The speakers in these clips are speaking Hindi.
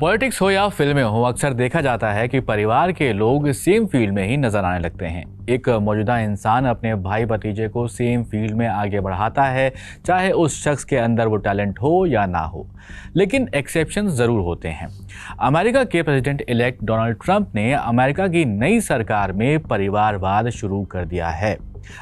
पॉलिटिक्स हो या फिल्में हो, अक्सर देखा जाता है कि परिवार के लोग सेम फील्ड में ही नजर आने लगते हैं। एक मौजूदा इंसान अपने भाई भतीजे को सेम फील्ड में आगे बढ़ाता है, चाहे उस शख्स के अंदर वो टैलेंट हो या ना हो। लेकिन एक्सेप्शन ज़रूर होते हैं। अमेरिका के प्रेसिडेंट इलेक्ट डोनाल्ड ट्रंप ने अमेरिका की नई सरकार में परिवारवाद शुरू कर दिया है।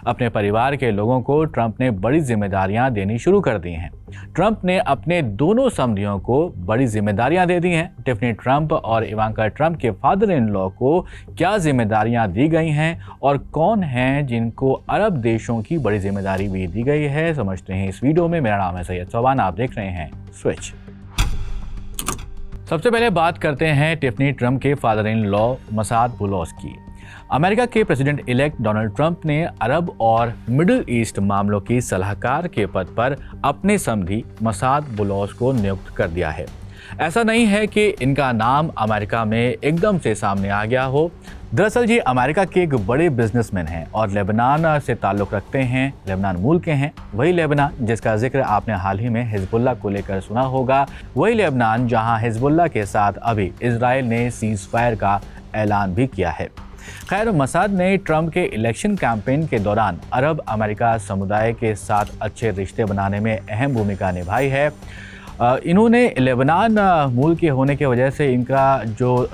अपने परिवार के लोगों को ट्रंप ने बड़ी जिम्मेदारियां देनी शुरू कर दी हैं। ट्रंप ने अपने दोनों समधियों को बड़ी जिम्मेदारियां दे दी हैं। टिफनी ट्रंप और इवांका ट्रंप के फादर इन लॉ को क्या जिम्मेदारियां दी गई हैं और कौन हैं जिनको अरब देशों की बड़ी जिम्मेदारी भी दी गई है, समझते हैं इस वीडियो में। मेरा नाम है सैयद चौहान, आप देख रहे हैं स्विच। सबसे पहले बात करते हैं टिफनी ट्रंप के फादर इन लॉ मसाद बुलॉस की। अमेरिका के प्रेसिडेंट इलेक्ट डोनाल्ड ट्रंप ने अरब और मिडिल ईस्ट मामलों की सलाहकार के पद पर अपने समधी मसाद बुलॉस को नियुक्त कर दिया है। ऐसा नहीं है कि इनका नाम अमेरिका में एकदम से सामने आ गया हो। दरअसल ये अमेरिका के एक बड़े बिजनेसमैन हैं और लेबनान से ताल्लुक़ रखते हैं, लेबनान मूल के हैं। वही लेबनान जिसका जिक्र आपने हाल ही में हिजबुल्लाह को लेकर सुना होगा, वही लेबनान जहां हिजबुल्लाह के साथ अभी इजराइल ने सीज़ फायर का ऐलान भी किया है। खैर, मसाद ने ट्रंप के इलेक्शन कैंपेन के दौरान अरब अमेरिका समुदाय के साथ अच्छे रिश्ते बनाने में अहम भूमिका निभाई है। इन्होंने लेबनान मूल के होने की वजह से इनका जो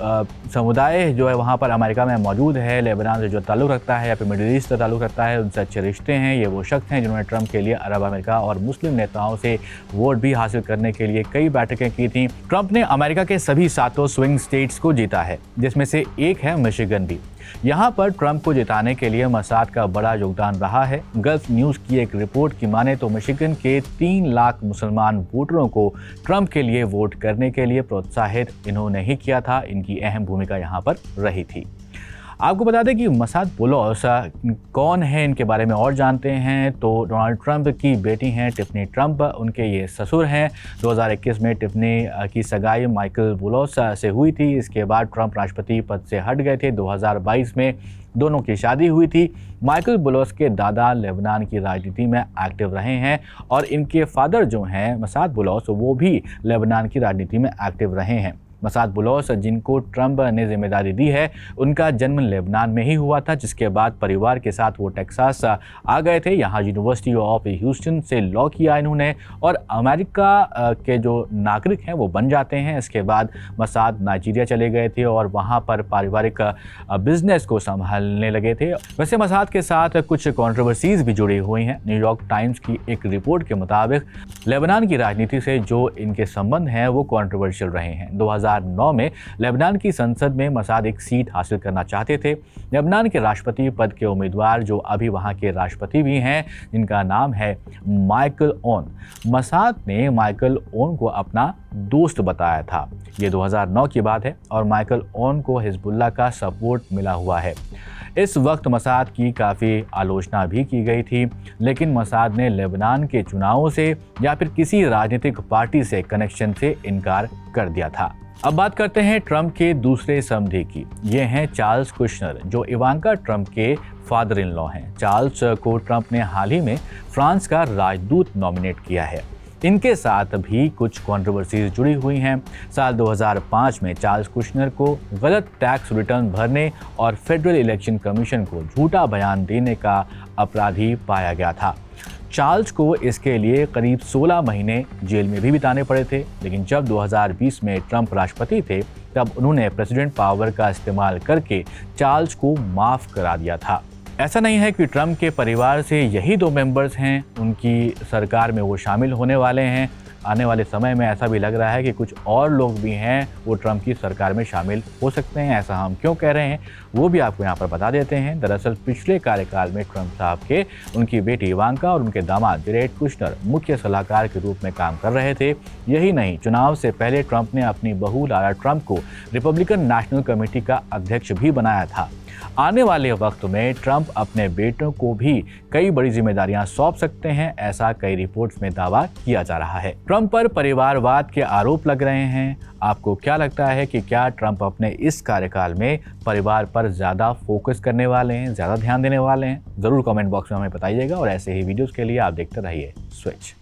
समुदाय जो है वहाँ पर अमेरिका में मौजूद है, लेबनान से जो ताल्लुक़ रखता है या फिर मिडिल ईस्ट से ताल्लुक़ रखता है, उनसे अच्छे रिश्ते हैं। ये वो शख्स हैं जिन्होंने ट्रंप के लिए अरब अमेरिका और मुस्लिम नेताओं से वोट भी हासिल करने के लिए कई बैठकें की थी। ट्रंप ने अमेरिका के सभी 7 स्विंग स्टेट्स को जीता है, जिसमें से एक है मिशिगन भी। यहाँ पर ट्रंप को जिताने के लिए मसाद का बड़ा योगदान रहा है। गल्फ न्यूज़ की एक रिपोर्ट की माने तो मिशिगन के 3 लाख मुसलमान वोटरों को ट्रंप के लिए वोट करने के लिए प्रोत्साहित इन्होंने ही किया था। इनकी अहम भूमिका यहाँ पर रही थी। आपको बता दें कि मसाद बुलॉस कौन है, इनके बारे में और जानते हैं तो डोनाल्ड ट्रंप की बेटी हैं टिफनी ट्रंप, उनके ये ससुर हैं। 2021 में टिफनी की सगाई माइकल बुलॉस से हुई थी। इसके बाद ट्रंप राष्ट्रपति पद से हट गए थे। 2022 में दोनों की शादी हुई थी। माइकल बुलॉस के दादा लेबनान की राजनीति में एक्टिव रहे हैं और इनके फादर जो हैं मसाद बुलॉस, वो भी लेबनान की राजनीति में एक्टिव रहे हैं। मसाद बुलॉस जिनको ट्रंप ने जिम्मेदारी दी है, उनका जन्म लेबनान में ही हुआ था, जिसके बाद परिवार के साथ वो टेक्सास आ गए थे। यहाँ यूनिवर्सिटी ऑफ ह्यूस्टन से लॉ किया इन्होंने और अमेरिका के जो नागरिक हैं वो बन जाते हैं। इसके बाद मसाद नाइजीरिया चले गए थे और वहाँ पर पारिवारिक बिजनेस को संभालने लगे थे। वैसे मसाद के साथ कुछ कॉन्ट्रोवर्सीज भी जुड़ी हुई हैं। न्यूयॉर्क टाइम्स की एक रिपोर्ट के मुताबिक लेबनान की राजनीति से जो इनके संबंध हैं वो कॉन्ट्रोवर्शियल रहे हैं। 2009 में लेबनान की संसद में मसाद एक सीट हासिल करना चाहते थे। लेबनान के राष्ट्रपति पद के उम्मीदवार जो अभी वहां के राष्ट्रपति भी हैं, जिनका नाम है माइकल ओन। मसाद ने माइकल ओन को अपना दोस्त बताया था। ये 2009 की बात है और माइकल ओन को हिजबुल्लाह का सपोर्ट मिला हुआ है। इस वक्त मसाद की काफ़ी आलोचना भी की गई थी, लेकिन मसाद ने लेबनान के चुनावों से या फिर किसी राजनीतिक पार्टी से कनेक्शन से इनकार कर दिया था। अब बात करते हैं ट्रंप के दूसरे समधी की। ये हैं चार्ल्स कुशनर, जो इवांका ट्रंप के फादर इन लॉ हैं। चार्ल्स को ट्रंप ने हाल ही में फ्रांस का राजदूत नॉमिनेट किया है। इनके साथ भी कुछ कंट्रोवर्सीज जुड़ी हुई हैं। साल 2005 में चार्ल्स कुशनर को गलत टैक्स रिटर्न भरने और फेडरल इलेक्शन कमीशन को झूठा बयान देने का अपराधी पाया गया था। चार्ल्स को इसके लिए करीब 16 महीने जेल में भी बिताने पड़े थे, लेकिन जब 2020 में ट्रंप राष्ट्रपति थे तब उन्होंने प्रेसिडेंट पावर का इस्तेमाल करके चार्ल्स को माफ़ करा दिया था। ऐसा नहीं है कि ट्रंप के परिवार से यही 2 मेंबर्स हैं, उनकी सरकार में वो शामिल होने वाले हैं। आने वाले समय में ऐसा भी लग रहा है कि कुछ और लोग भी हैं वो ट्रंप की सरकार में शामिल हो सकते हैं। ऐसा हम क्यों कह रहे हैं वो भी आपको यहाँ पर बता देते हैं। दरअसल पिछले कार्यकाल में ट्रंप साहब के उनकी बेटी इवांका और उनके दामाद जैरेड कुशनर मुख्य सलाहकार के रूप में काम कर रहे थे। यही नहीं, चुनाव से पहले ट्रंप ने अपनी बहू लारा ट्रंप को रिपब्लिकन नेशनल कमेटी का अध्यक्ष भी बनाया था। आने वाले वक्त में ट्रंप अपने बेटों को भी कई बड़ी जिम्मेदारियां सौंप सकते हैं, ऐसा कई रिपोर्ट्स में दावा किया जा रहा है। ट्रंप पर परिवारवाद के आरोप लग रहे हैं। आपको क्या लगता है कि क्या ट्रंप अपने इस कार्यकाल में परिवार पर ज़्यादा फोकस करने वाले हैं, ज़्यादा ध्यान देने वाले हैं? ज़रूर कमेंट बॉक्स में हमें बताइएगा और ऐसे ही वीडियोज़ के लिए आप देखते रहिए स्विच।